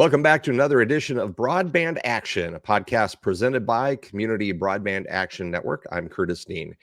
Welcome back to another edition of Broadband Action, a podcast presented by Community Broadband Action Network. I'm Curtis Dean.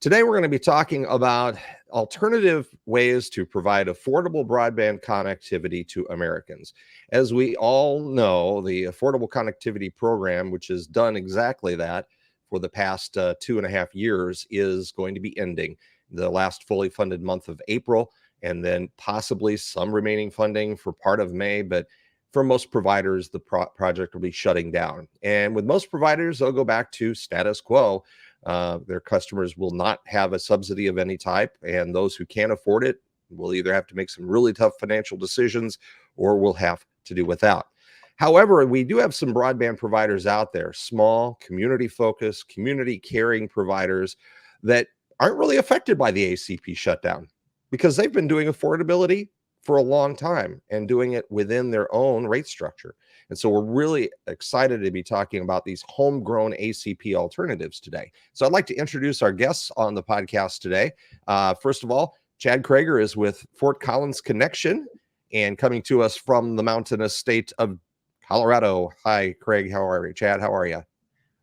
Today, we're going to be talking about alternative ways to provide affordable broadband connectivity to Americans. As we all know, the Affordable Connectivity Program, which has done exactly that for the past 2.5 years, is going to be ending the last fully funded month of April, and then possibly some remaining funding for part of May. But for most providers, the project will be shutting down. And with most providers, they'll go back to status quo. Their customers will not have a subsidy of any type, and those who can't afford it will either have to make some really tough financial decisions or will have to do without. However, we do have some broadband providers out there, small, community-focused, community-caring providers that aren't really affected by the ACP shutdown because they've been doing affordability for a long time and doing it within their own rate structure. And so we're really excited to be talking about these homegrown ACP alternatives today. So I'd like to introduce our guests on the podcast today. First of all, Chad Crager is with Fort Collins Connexion and coming to us from the mountainous state of Colorado. Hi, Craig. How are you? Chad, how are you?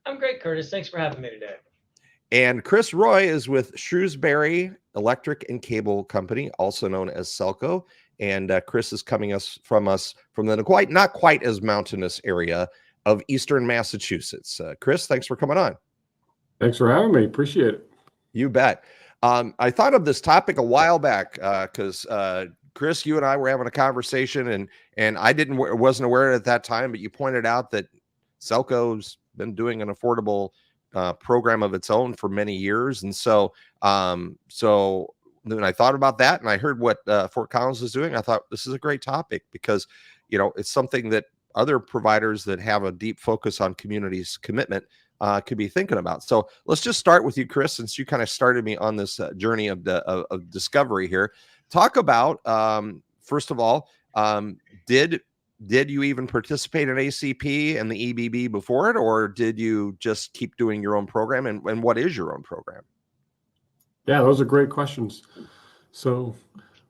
I'm great, Curtis. Thanks for having me today. And Chris Roy is with Shrewsbury Electric and Cable Company, also known as SELCO. And Chris is coming from the not quite as mountainous area of Eastern Massachusetts. Chris, thanks for coming on. Thanks for having me. Appreciate it. You bet. I thought of this topic a while back because Chris, you and I were having a conversation, and I wasn't aware at that time, but you pointed out that SELCO's been doing an affordable program of its own for many years, and so then I thought about that, and I heard what Fort Collins is doing. I thought this is a great topic because, it's something that other providers that have a deep focus on community's commitment could be thinking about. So let's just start with you, Chris, since you kind of started me on this journey of discovery here. Talk about, first of all, did you even participate in ACP and the EBB before it, or did you just keep doing your own program? And what is your own program? Yeah, those are great questions. So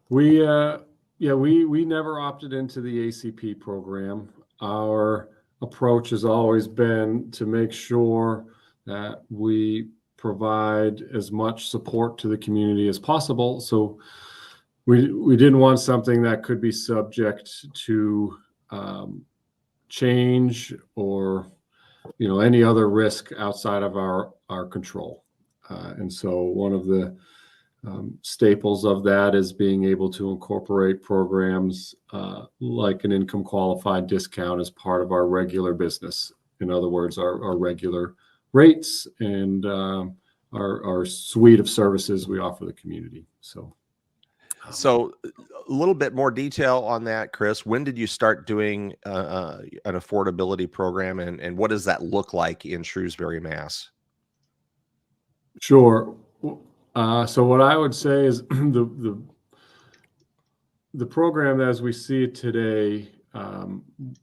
we never opted into the ACP program. Our approach has always been to make sure that we provide as much support to the community as possible. So we didn't want something that could be subject to change or any other risk outside of our control. And so one of the staples of that is being able to incorporate programs like an income qualified discount as part of our regular business. In other words, our regular rates and our suite of services we offer the community. So a little bit more detail on that, Chris. When did you start doing an affordability program, and what does that look like in Shrewsbury, Mass? Sure. So what I would say is the program as we see it today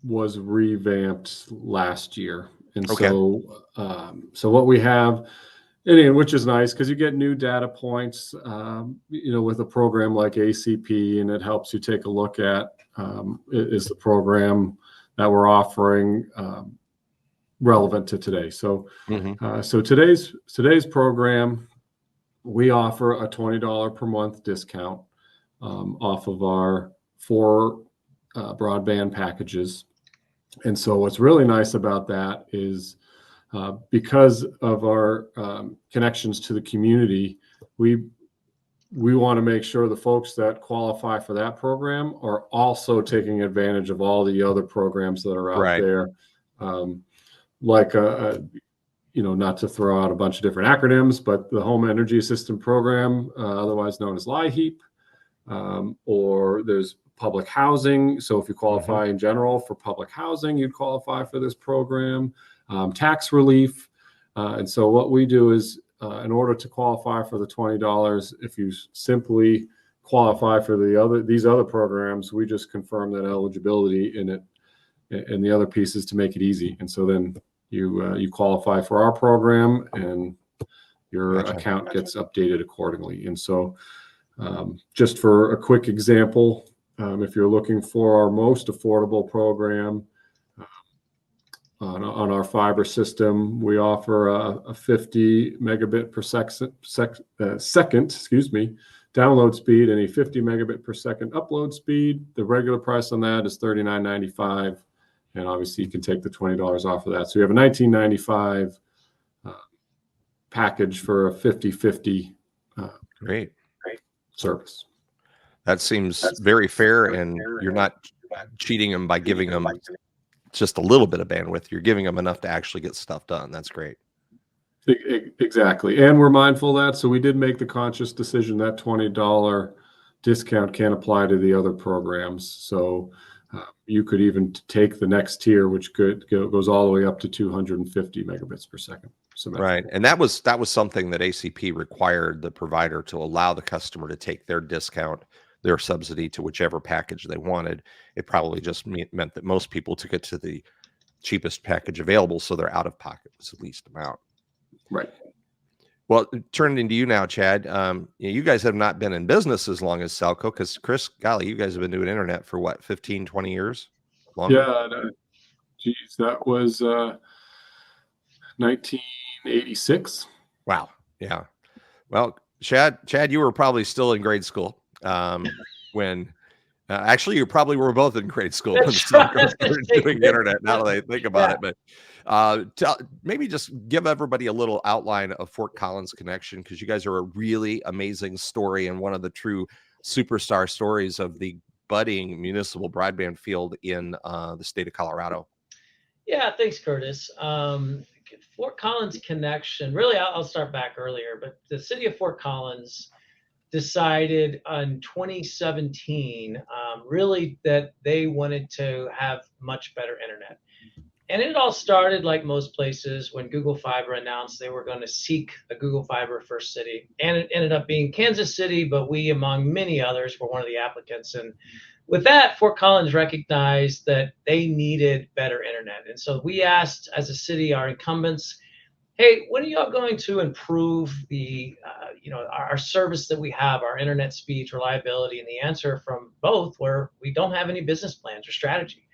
was revamped last year, and okay. So what we have, which is nice because you get new data points, with a program like ACP, and it helps you take a look at is the program that we're offering relevant to today. So, so today's program, we offer a $20 per month discount off of our 4 broadband packages. And so what's really nice about that is because of our connections to the community, we want to make sure the folks that qualify for that program are also taking advantage of all the other programs that are out there. Like not to throw out a bunch of different acronyms, but the Home Energy Assistance Program, otherwise known as LIHEAP, or there's public housing. So if you qualify in general for public housing, you'd qualify for this program, tax relief. And so what we do is, in order to qualify for the $20, if you simply qualify for these other programs, we just confirm that eligibility in it, and the other pieces to make it easy. And so then you qualify for our program, and your account gets updated accordingly. And so just for a quick example, If you're looking for our most affordable program on our fiber system, we offer a 50 megabit per second, download speed and a 50 megabit per second upload speed. The regular price on that is $39.95, and obviously you can take the $20 off of that. So you have a $19.95 package for a 50/50 Great service. That seems very fair, and you're not cheating them by giving them just a little bit of bandwidth. You're giving them enough to actually get stuff done. That's great. Exactly. And we're mindful of that. So we did make the conscious decision that $20 discount can't apply to the other programs. So you could even take the next tier, which goes all the way up to 250 megabits per second. Right. And that was something that ACP required the provider to allow the customer to take their discount, their subsidy, to whichever package they wanted. It probably just meant that most people took it to the cheapest package available, so their out of pocket was the least amount. Right. Well, turning to you now, Chad. You guys have not been in business as long as SELCO, because Chris, golly, you guys have been doing internet for what, 15, 20 years? Longer? Yeah. Geez, that was 1986. Wow. Yeah. Well, Chad, you were probably still in grade school when actually you probably were both in grade school when SELCO started doing internet. Now that I think about it, but maybe just give everybody a little outline of Fort Collins Connection, because you guys are a really amazing story and one of the true superstar stories of the budding municipal broadband field in the state of Colorado. Yeah, thanks, Curtis. Fort Collins Connection, really, I'll start back earlier, but the city of Fort Collins decided in 2017 really that they wanted to have much better internet. And it all started, like most places, when Google Fiber announced they were going to seek a Google Fiber first city. And it ended up being Kansas City, but we, among many others, were one of the applicants. And with that, Fort Collins recognized that they needed better internet. And so we asked, as a city, our incumbents, hey, when are y'all going to improve the, our service that we have, our internet speeds, reliability? And the answer from both were, we don't have any business plans or strategy.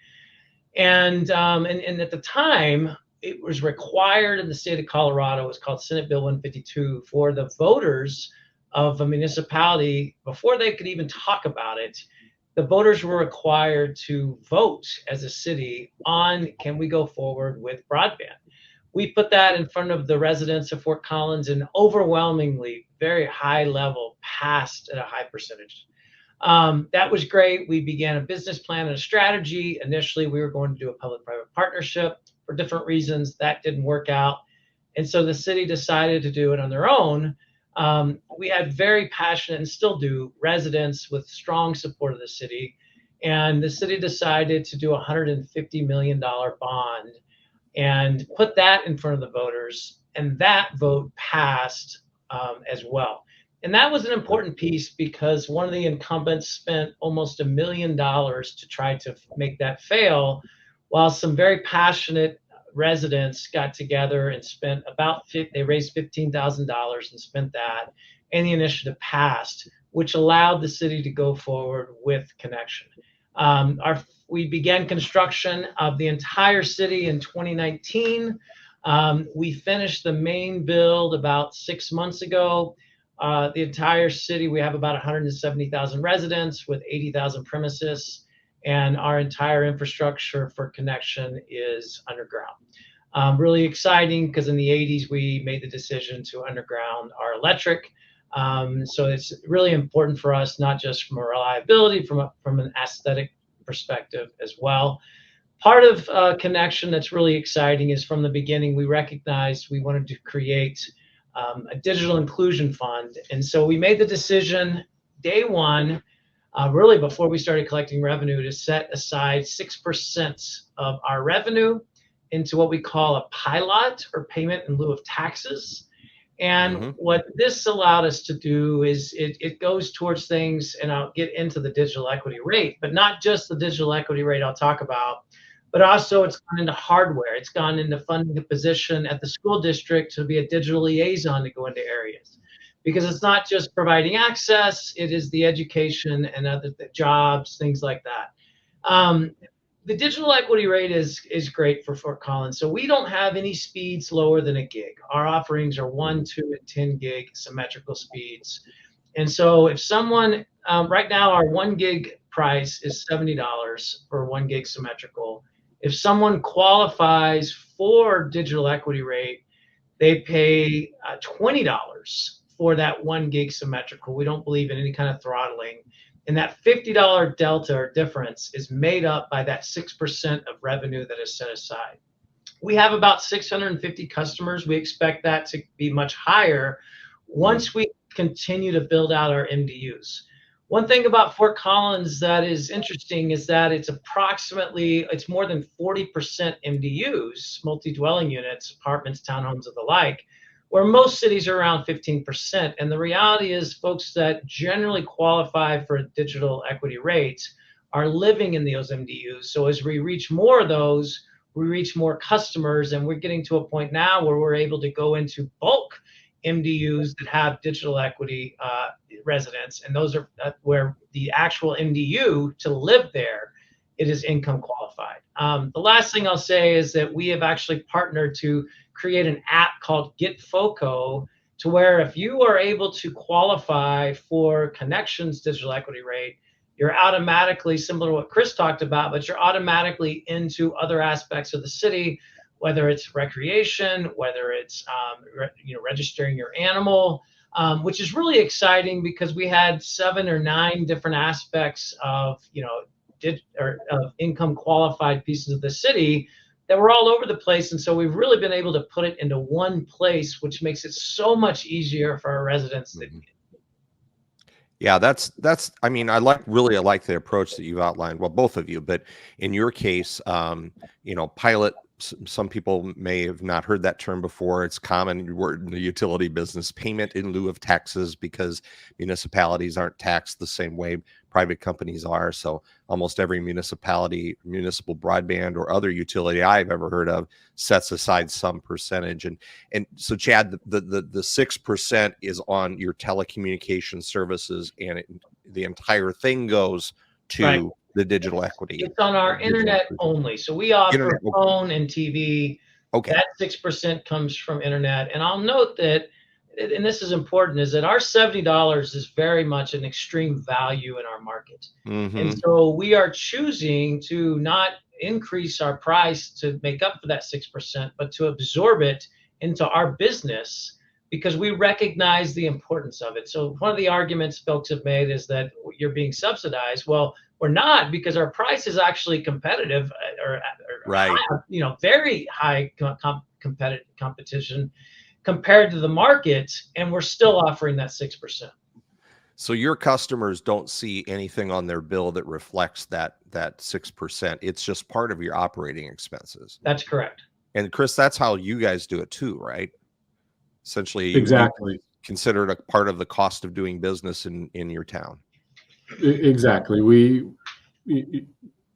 And at the time, it was required in the state of Colorado, it was called Senate Bill 152, for the voters of a municipality, before they could even talk about it, the voters were required to vote as a city on, can we go forward with broadband? We put that in front of the residents of Fort Collins, and overwhelmingly, very high level, passed at a high percentage. That was great. We began a business plan and a strategy. Initially, we were going to do a public-private partnership. For different reasons, that didn't work out. And so the city decided to do it on their own. We had very passionate, and still do, residents with strong support of the city. And the city decided to do a $150 million bond and put that in front of the voters. And that vote passed as well. And that was an important piece, because one of the incumbents spent almost $1 million to try to make that fail, while some very passionate residents got together and spent they raised $15,000 and spent that, and the initiative passed, which allowed the city to go forward with Connection. We began construction of the entire city in 2019. We finished the main build about 6 months ago. The entire city, we have about 170,000 residents with 80,000 premises, and our entire infrastructure for Connection is underground. Really exciting, because in the 80s, we made the decision to underground our electric. So it's really important for us, not just from a reliability, from an aesthetic perspective as well. Part of Connection that's really exciting is, from the beginning, we recognized we wanted to create a digital inclusion fund. And so we made the decision day one, really before we started collecting revenue, to set aside 6% of our revenue into what we call a pilot, or payment in lieu of taxes. And what this allowed us to do is it goes towards things, and I'll get into the digital equity rate, but not just the digital equity rate I'll talk about, but also it's gone into hardware. It's gone into funding a position at the school district to be a digital liaison to go into areas. because it's not just providing access, it is the education and the jobs, things like that. The digital equity rate is great for Fort Collins. So we don't have any speeds lower than a gig. Our offerings are 1, 2, and 10 gig symmetrical speeds. And so if someone, right now our 1 gig price is $70 for 1 gig symmetrical. If someone qualifies for digital equity rate, they pay $20 for that 1 gig symmetrical. We don't believe in any kind of throttling. And that $50 delta or difference is made up by that 6% of revenue that is set aside. We have about 650 customers. We expect that to be much higher once we continue to build out our MDUs. One thing about Fort Collins that is interesting is that it's more than 40% MDUs, multi-dwelling units, apartments, townhomes, and the like, where most cities are around 15%. And the reality is folks that generally qualify for digital equity rates are living in those MDUs. So as we reach more of those, we reach more customers, and we're getting to a point now where we're able to go into bulk MDUs that have digital equity residents, and those are where the actual MDU to live there, it is income qualified. The last thing I'll say is that we have actually partnered to create an app called Get FOCO, to where if you are able to qualify for Connexion's digital equity rate, you're automatically, similar to what Chris talked about, but you're automatically into other aspects of the city, whether it's recreation, whether it's registering your animal, which is really exciting because we had 7 or 9 different aspects of of income qualified pieces of the city that were all over the place. And so we've really been able to put it into one place, which makes it so much easier for our residents. Yeah, I mean, I like the approach that you've outlined. Well, both of you, but in your case, pilot, some people may have not heard that term before. It's common word in the utility business, payment in lieu of taxes, because municipalities aren't taxed the same way private companies are. So almost every municipal broadband or other utility I've ever heard of sets aside some percentage. And so Chad, the 6% is on your telecommunication services, and the entire thing goes to the digital equity. It's on our internet only. So we offer phone and TV. Okay. That 6% comes from internet. And I'll note that, and this is important, is that our $70 is very much an extreme value in our market. Mm-hmm. And so we are choosing to not increase our price to make up for that 6%, but to absorb it into our business, because we recognize the importance of it. So one of the arguments folks have made is that you're being subsidized. Well, we're not, because our price is actually competitive, or right. High, very high competition compared to the market, and we're still offering that 6%. So your customers don't see anything on their bill that reflects that 6%. It's just part of your operating expenses. That's correct. And Chris, that's how you guys do it too, right? Essentially, exactly. Considered a part of the cost of doing business in your town. Exactly. We,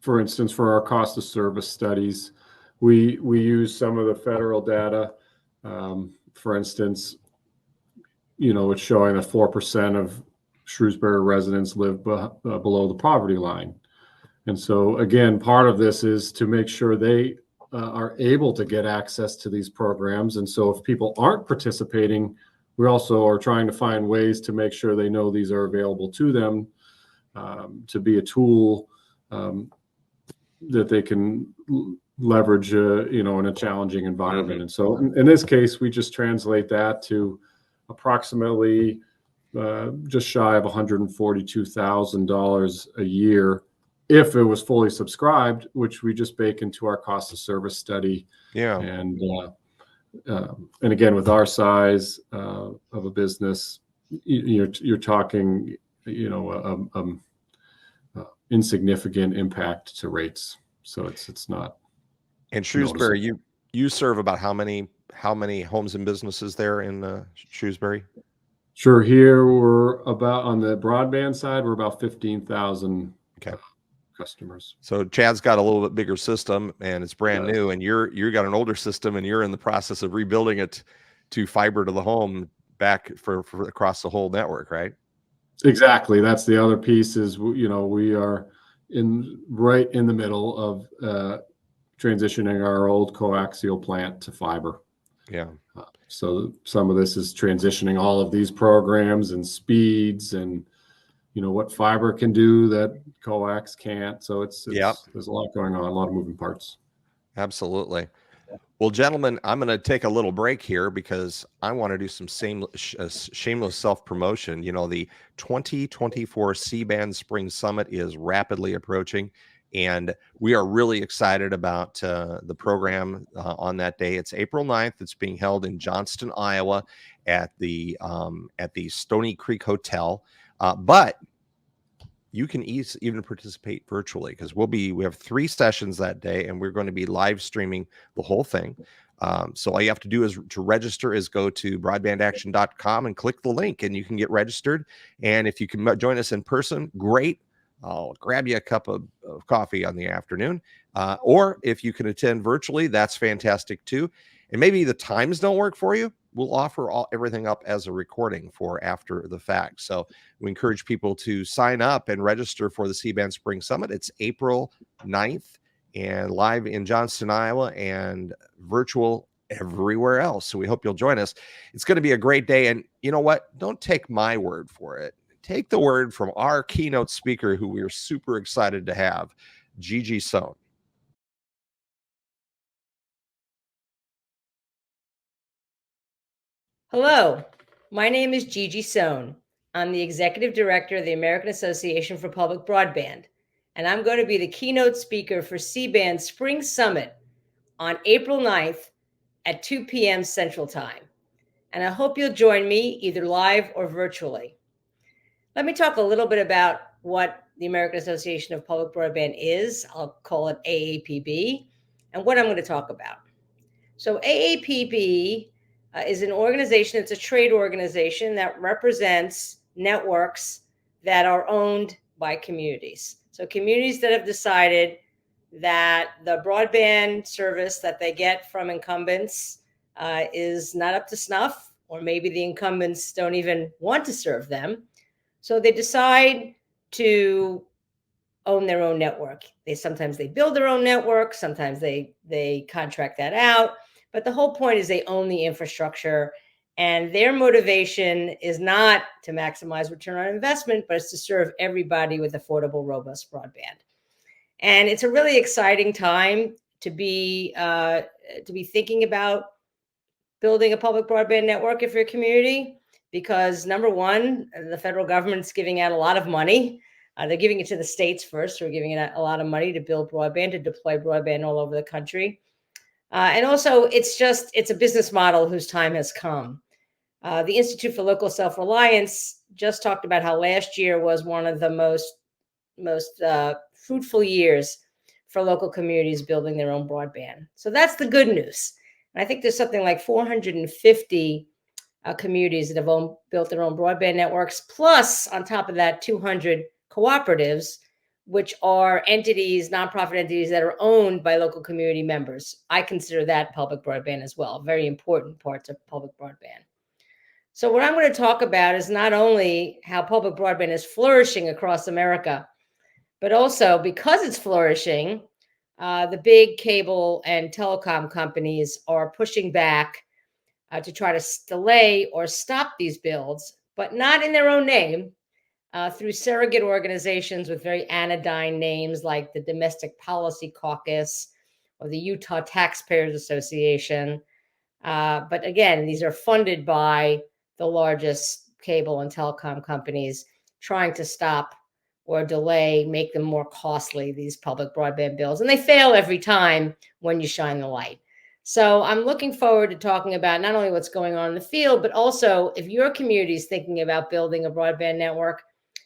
for instance, for our cost of service studies, we use some of the federal data. For instance, it's showing that 4% of Shrewsbury residents live below the poverty line. And so again, part of this is to make sure they are able to get access to these programs. And so if people aren't participating, we also are trying to find ways to make sure they know these are available to them, to be a tool that they can leverage, in a challenging environment. Mm-hmm. And so in this case, we just translate that to approximately just shy of $142,000 a year if it was fully subscribed, which we just bake into our cost of service study. Yeah. And again, with our size of a business, you're talking, insignificant impact to rates. So it's not. And Shrewsbury, you serve about how many homes and businesses there in Shrewsbury? Sure. Here we're about, on the broadband side, we're about 15,000 customers. So Chad's got a little bit bigger system, and it's brand new, and you got an older system, and you're in the process of rebuilding it to fiber to the home. back for across the whole network, right? Exactly. That's the other piece is, we are right in the middle of transitioning our old coaxial plant to fiber. Yeah. So some of this is transitioning all of these programs and speeds and, what fiber can do that coax can't. So there's a lot going on, a lot of moving parts. Absolutely. Well, gentlemen, I'm going to take a little break here because I want to do some shameless self-promotion. The 2024 C-Band Spring Summit is rapidly approaching, and we are really excited about the program on that day. It's April 9th. It's being held in Johnston, Iowa at the Stony Creek Hotel. But you can even participate virtually because we have 3 sessions that day, and we're going to be live streaming the whole thing. So all you have to do to register is go to broadbandaction.com and click the link, and you can get registered. And if you can join us in person, great. I'll grab you a cup of coffee on the afternoon. Or if you can attend virtually, that's fantastic too. And maybe the times don't work for you, we'll offer everything up as a recording for after the fact. So we encourage people to sign up and register for the C-Band Spring Summit. It's April 9th and live in Johnston, Iowa, and virtual everywhere else. So we hope you'll join us. It's going to be a great day. And you know what? Don't take my word for it. Take the word from our keynote speaker, who we are super excited to have, Gigi Sohn. Hello, my name is Gigi Sohn. I'm the Executive Director of the American Association for Public Broadband, and I'm going to be the keynote speaker for C-Band Spring Summit on April 9th at 2 p.m. Central Time. And I hope you'll join me either live or virtually. Let me talk a little bit about what the American Association of Public Broadband is. I'll call it AAPB, and what I'm going to talk about. So AAPB is an organization, it's a trade organization that represents networks that are owned by communities. So communities that have decided that the broadband service that they get from incumbents is not up to snuff, or maybe the incumbents don't even want to serve them. So they decide to own their own network. Sometimes they build their own network, sometimes they contract that out. But the whole point is they own the infrastructure, and their motivation is not to maximize return on investment, but it's to serve everybody with affordable, robust broadband. And it's a really exciting time to be thinking about building a public broadband network for your community, because number one, the federal government's giving out a lot of money. They're giving it to the states first. We're giving it a lot of money to build broadband, to deploy broadband all over the country. And also, it's a business model whose time has come. The Institute for Local Self-Reliance just talked about how last year was one of the most fruitful years for local communities building their own broadband. So that's the good news. And I think there's something like 450 communities that have built their own broadband networks, plus on top of that, 200 cooperatives, which are entities, nonprofit entities that are owned by local community members. I consider that public broadband as well, very important parts of public broadband. So what I'm going to talk about is not only how public broadband is flourishing across America, but also because it's flourishing, the big cable and telecom companies are pushing back to try to delay or stop these builds, but not in their own name. Through surrogate organizations with very anodyne names like the Domestic Policy Caucus or the Utah Taxpayers Association. But again, these are funded by the largest cable and telecom companies trying to stop or delay, make them more costly, these public broadband bills. And they fail every time when you shine the light. So I'm looking forward to talking about not only what's going on in the field, but also if your community is thinking about building a broadband network,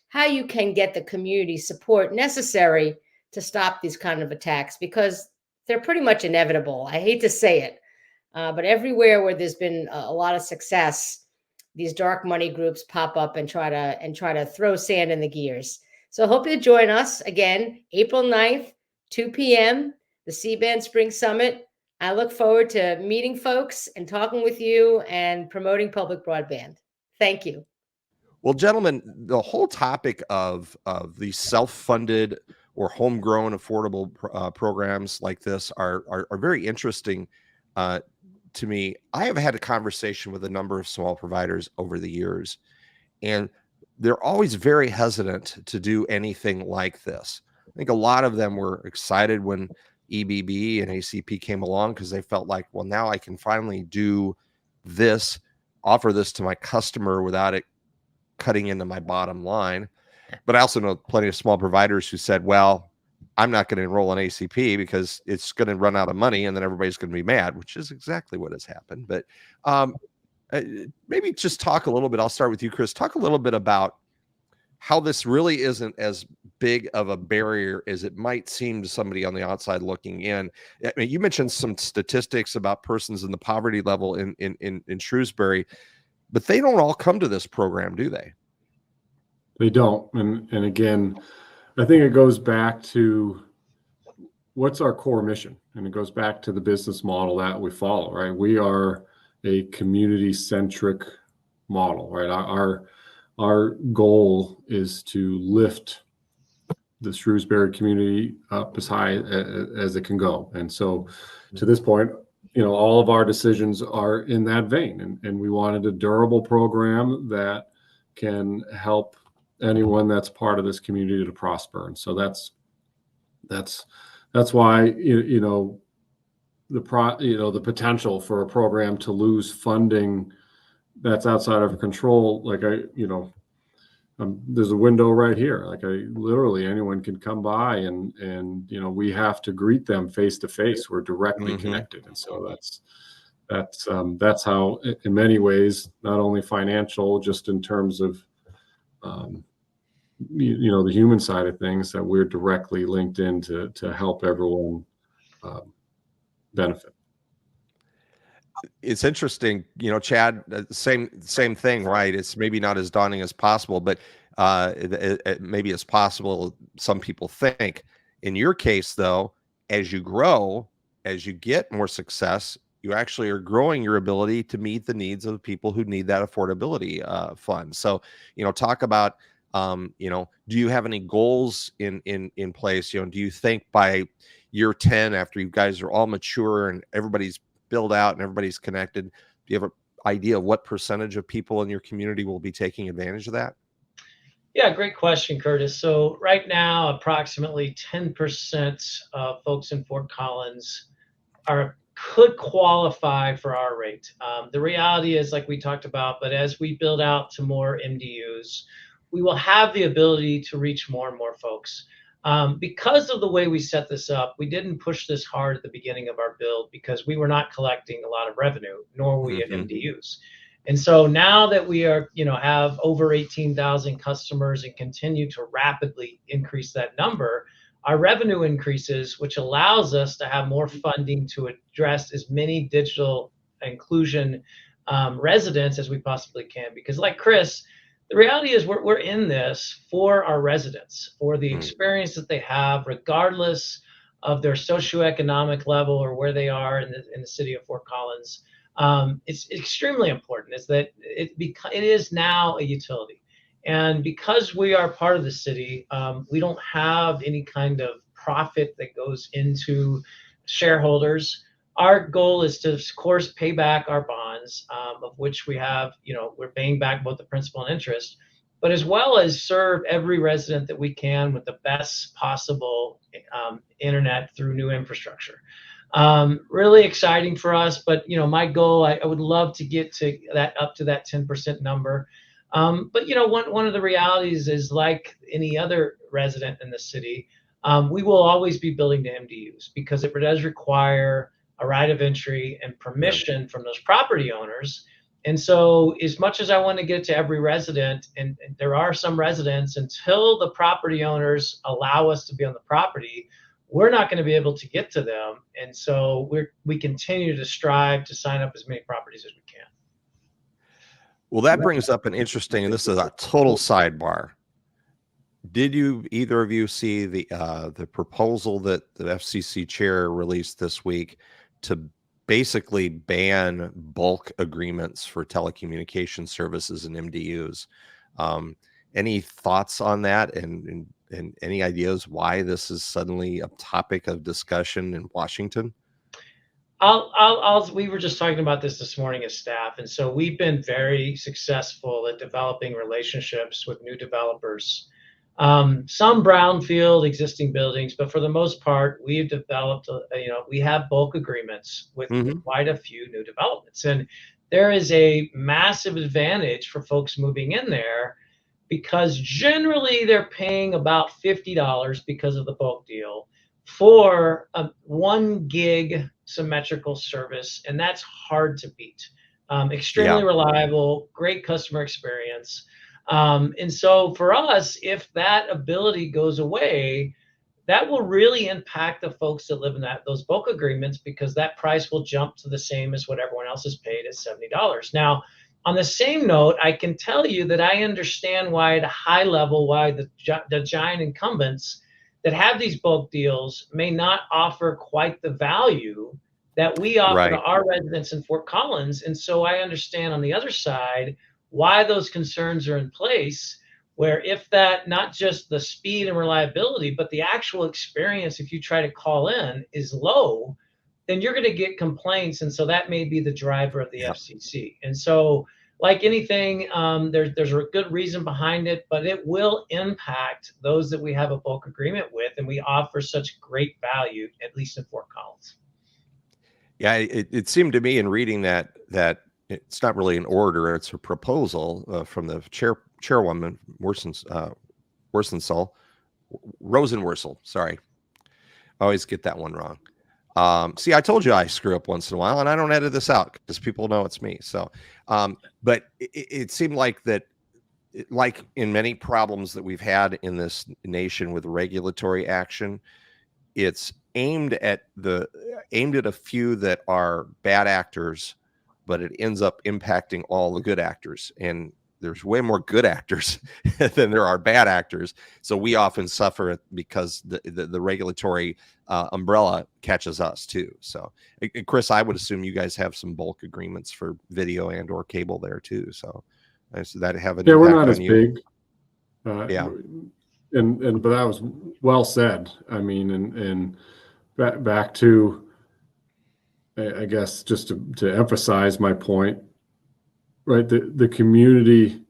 how you can get the community support necessary to stop these kind of attacks, because they're pretty much inevitable. I hate to say it, but everywhere where there's been a lot of success, these dark money groups pop up and try to throw sand in the gears. So I hope you join us again, April 9th, 2 p.m., the C-Band Spring Summit. I look forward to meeting folks and talking with you and promoting public broadband. Thank you. Well, gentlemen, the whole topic of these self-funded or homegrown affordable programs like this are very interesting to me. I have had a conversation with a number of small providers over the years, and they're always very hesitant to do anything like this. I think a lot of them were excited when EBB and ACP came along because they felt like, well, now I can finally do this, offer this to my customer without it cutting into my bottom line. But I also know plenty of small providers who said, well, I'm not going to enroll in ACP because it's going to run out of money and then everybody's going to be mad, which is exactly what has happened. But maybe just talk a little bit. I'll start with you, Chris. Talk a little bit about how this really isn't as big of a barrier as it might seem to somebody on the outside looking in. I mean, you mentioned some statistics about persons in the poverty level in Shrewsbury, but they don't all come to this program, do they? They don't. And again, I think it goes back to what's our core mission, and it goes back to the business model that we follow, right? We are a community-centric model, right? Our goal is to lift the Shrewsbury community up as high as it can go. And so to this point, all of our decisions are in that vein. And we wanted a durable program that can help anyone that's part of this community to prosper. And so that's why, the potential for a program to lose funding that's outside of our control, there's a window right here. Literally anyone can come by and we have to greet them face to face. We're directly connected. And so that's how, in many ways, not only financial, just in terms of, the human side of things, that we're directly linked in to help everyone benefit. It's interesting, Chad, same thing, right? It's maybe not as daunting as possible, but it maybe as possible, some people think. In your case, though, as you grow, as you get more success, you actually are growing your ability to meet the needs of the people who need that affordability fund. So, talk about, do you have any goals in place? Do you think by year 10, after you guys are all mature and everybody's built out and everybody's connected, do you have an idea of what percentage of people in your community will be taking advantage of that? Yeah, great question, Curtis. So right now, approximately 10% of folks in Fort Collins could qualify for our rate. The reality is, like we talked about, but as we build out to more MDUs, we will have the ability to reach more and more folks. Because of the way we set this up, we didn't push this hard at the beginning of our build because we were not collecting a lot of revenue, nor were we at MDUs. And so now that we are, have over 18,000 customers and continue to rapidly increase that number, our revenue increases, which allows us to have more funding to address as many digital inclusion residents as we possibly can. Because like Chris, the reality is we're in this for our residents, for the experience that they have, regardless of their socioeconomic level or where they are in the city of Fort Collins. It's extremely important is that it is now a utility. And because we are part of the city, we don't have any kind of profit that goes into shareholders. Our goal is to, of course, pay back our bonds, of which we have, we're paying back both the principal and interest, but as well as serve every resident that we can with the best possible internet through new infrastructure. Really exciting for us, but my goal, I would love to get to that, up to that 10% number. But one of the realities is, like any other resident in the city, we will always be building to MDUs because it does require a right of entry and permission from those property owners. And so as much as I want to get to every resident, and there are some residents, until the property owners allow us to be on the property, we're not going to be able to get to them. And so we continue to strive to sign up as many properties as we can. Well, that brings up an interesting, and this is a total sidebar. Did either of you see the proposal that the FCC chair released this week to basically ban bulk agreements for telecommunication services and MDUs. Any thoughts on that, and any ideas why this is suddenly a topic of discussion in Washington? We were just talking about this morning as staff, and so we've been very successful at developing relationships with new developers. Some brownfield existing buildings, but for the most part, we've developed, we have bulk agreements with quite a few new developments. And there is a massive advantage for folks moving in there because generally they're paying about $50 because of the bulk deal for a 1 gig symmetrical service. And that's hard to beat. Extremely reliable, great customer experience. And so for us, if that ability goes away, that will really impact the folks that live in those bulk agreements, because that price will jump to the same as what everyone else has paid at $70. Now, on the same note, I can tell you that I understand why at a high level, why the giant incumbents that have these bulk deals may not offer quite the value that we offer to our residents in Fort Collins. And so I understand on the other side why those concerns are in place, where if that, not just the speed and reliability, but the actual experience, if you try to call in, is low, then you're going to get complaints. And so that may be the driver of the FCC. And so like anything, there's a good reason behind it, but it will impact those that we have a bulk agreement with, and we offer such great value, at least in Fort Collins. Yeah, it seemed to me in reading that it's not really an order; it's a proposal from the chairwoman Rosenworcel. Sorry, I always get that one wrong. See, I told you I screw up once in a while, and I don't edit this out because people know it's me. So, but it seemed like that, like in many problems that we've had in this nation with regulatory action, it's aimed at a few that are bad actors, but it ends up impacting all the good actors. And there's way more good actors than there are bad actors. So we often suffer because the regulatory umbrella catches us too. So, Chris, I would assume you guys have some bulk agreements for video and or cable there too. So that have an impact we're not as you? big. But that was well said. I mean, and back to, I guess, just to emphasize my point, right? The community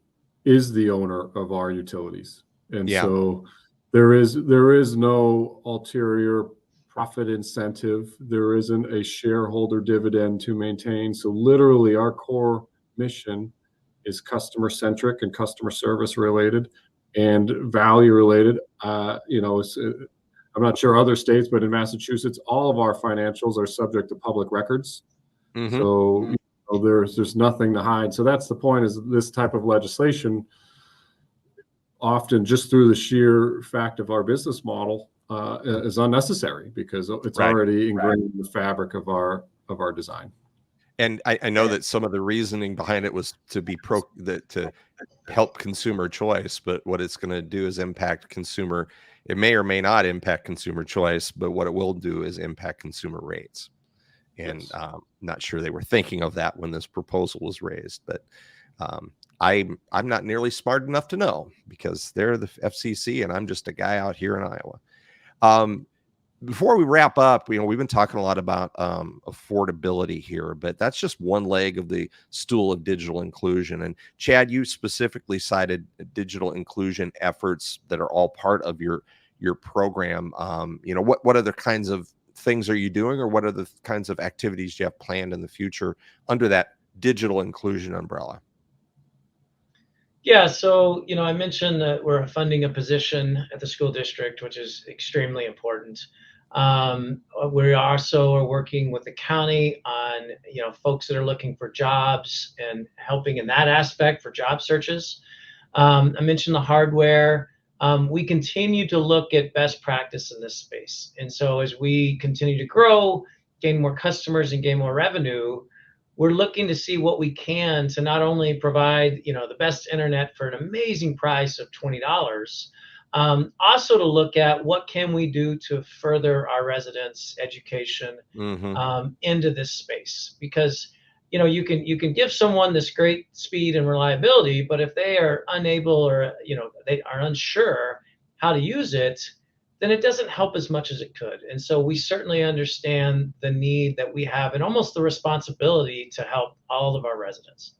is the owner of our utilities. And so there is no ulterior profit incentive. There isn't a shareholder dividend to maintain. So literally our core mission is customer centric and customer service related and value related. I'm not sure other states, but in Massachusetts, all of our financials are subject to public records. So there's nothing to hide. So that's the point, is this type of legislation, often just through the sheer fact of our business model, is unnecessary because it's already ingrained in the fabric of our design. And I know that some of the reasoning behind it was to help consumer choice, but what it's going to do is impact consumer. It may or may not impact consumer choice, but what it will do is impact consumer rates. And not sure they were thinking of that when this proposal was raised, but I'm not nearly smart enough to know, because they're the FCC and I'm just a guy out here in Iowa. Before we wrap up, we've been talking a lot about affordability here, but that's just one leg of the stool of digital inclusion. And Chad, you specifically cited digital inclusion efforts that are all part of your program. What other kinds of things are you doing, or what are the kinds of activities you have planned in the future under that digital inclusion umbrella? Yeah, so I mentioned that we're funding a position at the school district, which is extremely important. We also are working with the county on folks that are looking for jobs and helping in that aspect for job searches. I mentioned the hardware. We continue to look at best practice in this space, and so as we continue to grow, gain more customers, and gain more revenue, we're looking to see what we can to not only provide the best internet for an amazing price of $20, Also to look at what can we do to further our residents' education into this space, because you can give someone this great speed and reliability, but if they are unable, or they are unsure how to use it, then it doesn't help as much as it could. And so we certainly understand the need that we have, and almost the responsibility to help all of our residents.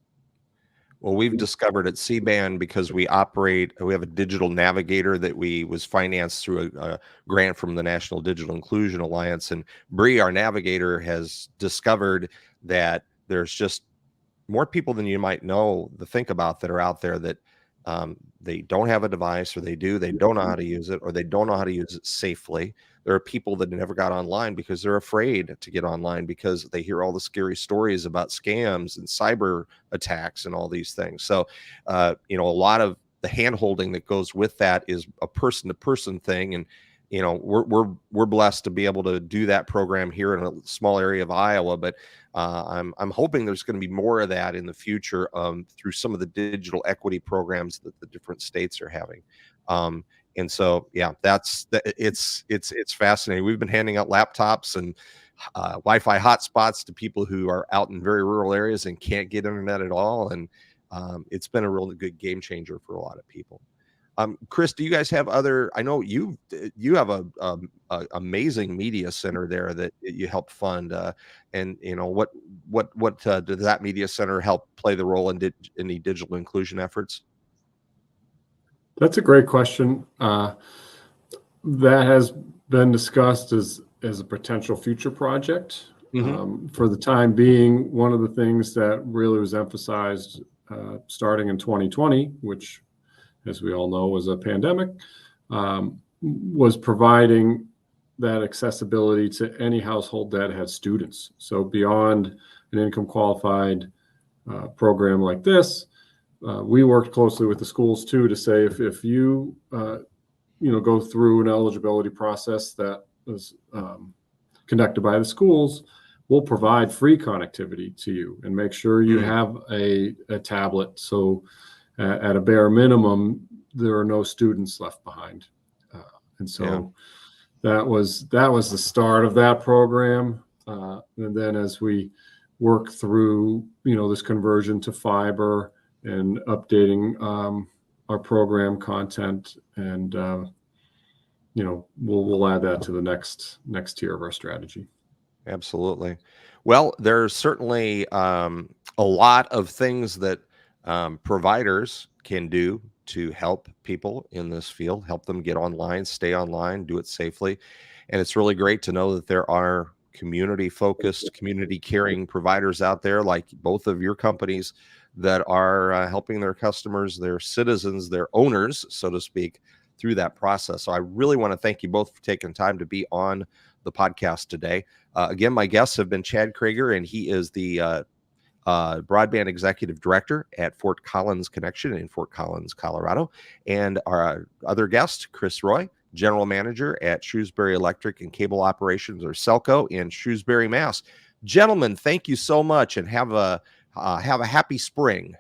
Well, we've discovered at C-band, because we have a digital navigator that was financed through a grant from the National Digital Inclusion Alliance. And Bree, our navigator, has discovered that there's just more people than you might think about that are out there that they don't have a device, or they don't know how to use it, or they don't know how to use it safely. There are people that never got online because they're afraid to get online, because they hear all the scary stories about scams and cyber attacks and all these things. So, a lot of the hand holding that goes with that is a person to person thing. And, we're blessed to be able to do that program here in a small area of Iowa, but I'm hoping there's going to be more of that in the future through some of the digital equity programs that the different states are having. And so, yeah, it's fascinating. We've been handing out laptops and Wi-Fi hotspots to people who are out in very rural areas and can't get internet at all. And it's been a really good game changer for a lot of people. Chris, do you guys have I know you have a amazing media center there that you help fund, and what does that media center help play the role in any digital inclusion efforts? That's a great question. That has been discussed as a potential future project. For the time being, one of the things that really was emphasized starting in 2020, which, as we all know, was a pandemic, was providing that accessibility to any household that had students. So beyond an income qualified program like this, we worked closely with the schools too to say, if you go through an eligibility process that was conducted by the schools, we'll provide free connectivity to you and make sure you have a tablet. So at a bare minimum, there are no students left behind. And so that was the start of that program. And then as we work through, this conversion to fiber and updating our program content, and we'll add that to the next tier of our strategy. Absolutely. Well, there's certainly a lot of things that providers can do to help people in this field, help them get online, stay online, do it safely. And it's really great to know that there are community-focused, community-caring providers out there, like both of your companies, that are helping their customers, their citizens, their owners, so to speak, through that process. So I really want to thank you both for taking time to be on the podcast today. Again, my guests have been Chad Crager, and he is the Broadband Executive Director at Fort Collins Connexion in Fort Collins, Colorado. And our other guest, Chris Roy, General Manager at Shrewsbury Electric and Cable Operations, or SELCO, in Shrewsbury, Mass. Gentlemen, thank you so much, and have a happy spring.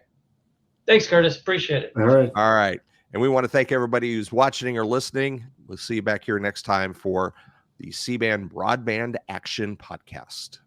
Thanks, Curtis. Appreciate it. All right. All right. And we want to thank everybody who's watching or listening. We'll see you back here next time for the C-band Broadband Action podcast.